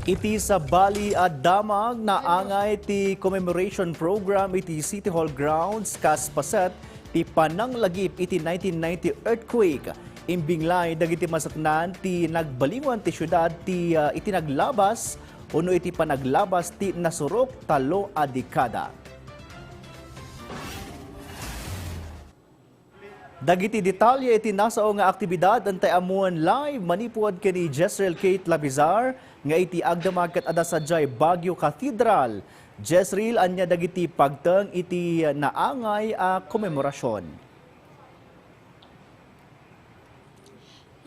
Iti sa Bali at Damag na angay ti commemoration program iti City Hall grounds kas paset ti pananglagip iti 1990 earthquake. Imbinglay dagiti masaknan ti nagbalingon ti syudad ti iti naglabas uno iti panaglabas ti nasurok talo a dekada. Dagiti detalye iti nasao nga aktibidad antay amuan live manipuad kani Jezreel Kate Labizar nga iti agdamag ket adda sadyay Baguio Cathedral. Jezreel anya dagiti pagteng iti naangay a komemorasyon.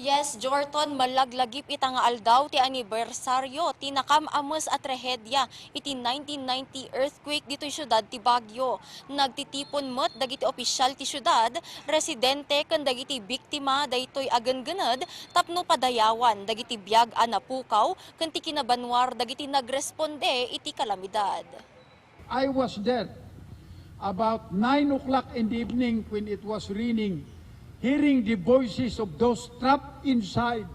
Yes, Jorton, malaglagip ita nga aldaw ti anibersaryo ti nakamamus at trahedya iti 1990 earthquake dito syudad ti Baguio. Nagtitipon met dagiti opisyal ti syudad, residente ken dagiti biktima daytoy agengened tapno padayawan dagiti biag a napukaw ken ti kinabanwar dagiti nagresponde iti kalamidad. I was there about 9 o'clock in the evening when it was raining, hearing the voices of those trapped inside,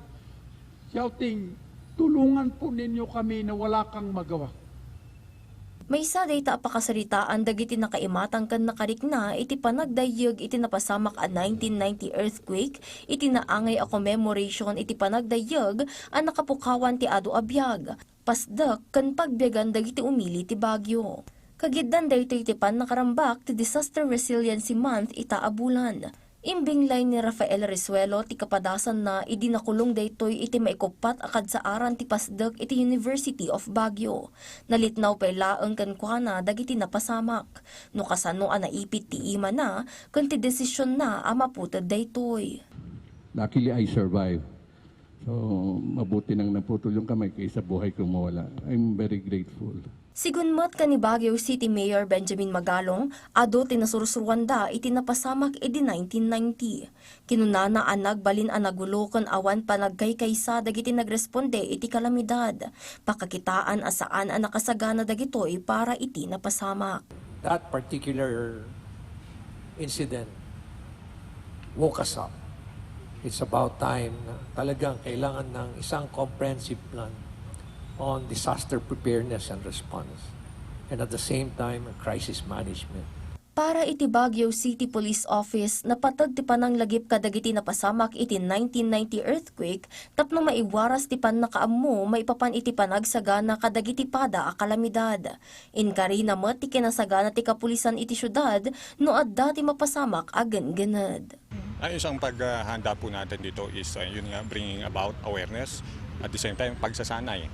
shouting, tulungan po ninyo kami na wala kang magawa. May isa dayta apakasaritaan dagiti nakaimatang kan nakarikna iti panagdayeg iti napasamak a 1990 earthquake iti naangay a commemoration iti panagdayeg a nakapukawan ti adu a biag. Pasdak kan pagbiagan dagiti umili ti Baguio. Kagiddan daytoy iti pan nakarambak ti Disaster Resiliency Month ita a bulan. Imbinglay ni Rafael Risuelo ti kapadasan na idinakulong daytoy iti maikupat akad sa aran ti pasdek iti University of Baguio. Nalitnaw pa ilaeng kankwana dagiti napasamak. No kasano a naipit ti ima na ken ti desisyon na a maputod daytoy. Luckily I survived. So mabuti nang naputol yung kamay kaysa buhay kong mawala. I'm very grateful. Sigunmat ka ni Baguio City Mayor Benjamin Magalong, ado tinasursurwanda iti napasamak iti 1990. Kinunana ang nagbalin ang nagulokon awan panagkaykaysa dagiti nagresponde iti kalamidad. Pakakitaan asaan ang nakasagana dagitoy para iti napasamak. That particular incident woke us up. It's about time na talagang kailangan ng isang comprehensive plan on disaster preparedness and response, and at the same time, crisis management. Para iti Baguio City Police Office, napatag ti pananglagip kadagiti napasamak iti 1990 earthquake, tapno maiwaras ti pan nakaammo, maipapan iti panagsagana kadagiti pada a kalamidad. Inkari na met ti kinasagana ti kapulisan iti syudad, no adda ti mapasamak agen-gened. Ang isang paghahanda po natin dito is yun nga, bringing about awareness. At the same time, pagsasanay,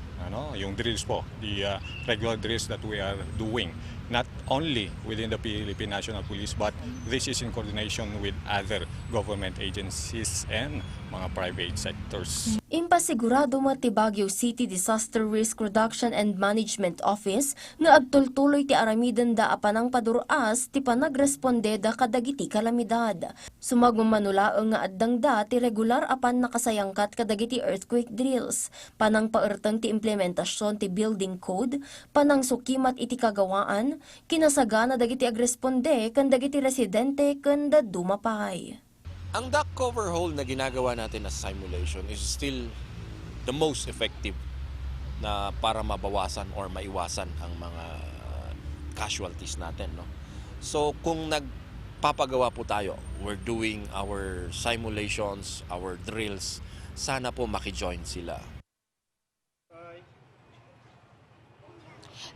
yung drills po, the regular drills that we are doing, not only within the Philippine National Police, but this is in coordination with other government agencies and mga private sectors. Impasigurado mo ti Baguio City Disaster Risk Reduction and Management Office nga agtultuloy ti aramidan da apanang paduras ti panagresponde da kadagiti kalamidad. Sumagmamanulaeng nga addang da ti regular apan nakasayangkat kadagiti earthquake drills, panang paerteng ti implementasyon ti building code, panang sukimat iti kagawaan, kinasagana dagiti agresponde ken dagiti residente ken dumapay. Ang duck cover hole na ginagawa natin as simulation is still the most effective na para mabawasan or maiwasan ang mga casualties natin. No? So kung nagpapagawa po tayo, we're doing our simulations, our drills, sana po makijoin sila.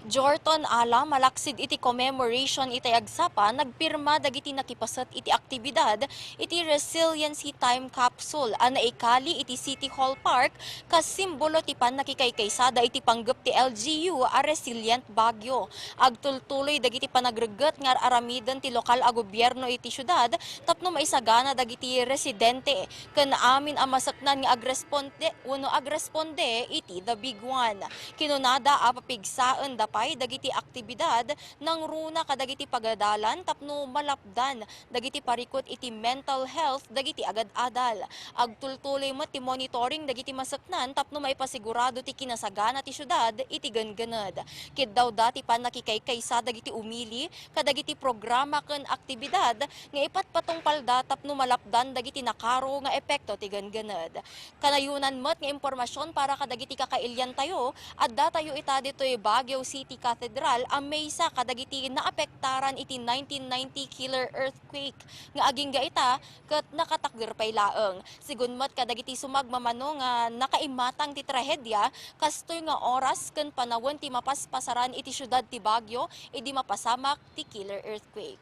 Jorton ala malaksid iti commemoration iti agsapa nagpirma dagiti nakipasat iti aktibidad iti resiliency time capsule ana ikali iti City Hall Park kas simbolo ti nakikaykaysada iti panggep ti LGU a resilient Baguio. Agtultuloy dagiti panagreget nga aramiden ti lokal a gobyerno iti syudad tapno maisagana dagiti residente ken amin a masaknan nga agresponde iti the big one. Kinunada a papigsaen da pagdarapay dagiti aktibidad ng runa kadagiti pagadalan tapno malapdan dagiti parikot iti mental health dagiti agad-adal. Agtultuloy met ti monitoring dagiti masaknan tapno maipasigurado ti kinasagana ti syudad iti ganganad. Kid daw dati pa nakikaykaysa dagiti umili kadagiti programa ken aktibidad nga ipatpatong palda tapno malapdan dagiti nakaro nga epekto ti ganganad. Kanayunan met nga impormasyon para kadagiti kakailyan tayo adda tayo ita ditoy Baguio City Cathedral ang maysa kadagiti naapektaran iti 1990 killer earthquake nga aging gaita ket nakatakder pay laeng. Sigun met kadagiti sumagmamano nga nakaimatang ti trahedya kastoy nga oras ken panawon ti mapaspasaran iti syudad ti Baguio idi mapasamak ti killer earthquake.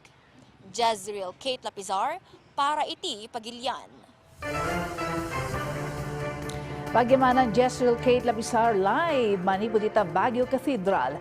Jezreel Kate Lapizar para iti Pagilian. Pagyamanan Jezreel Kate Lapizar live manipod ita Baguio Cathedral.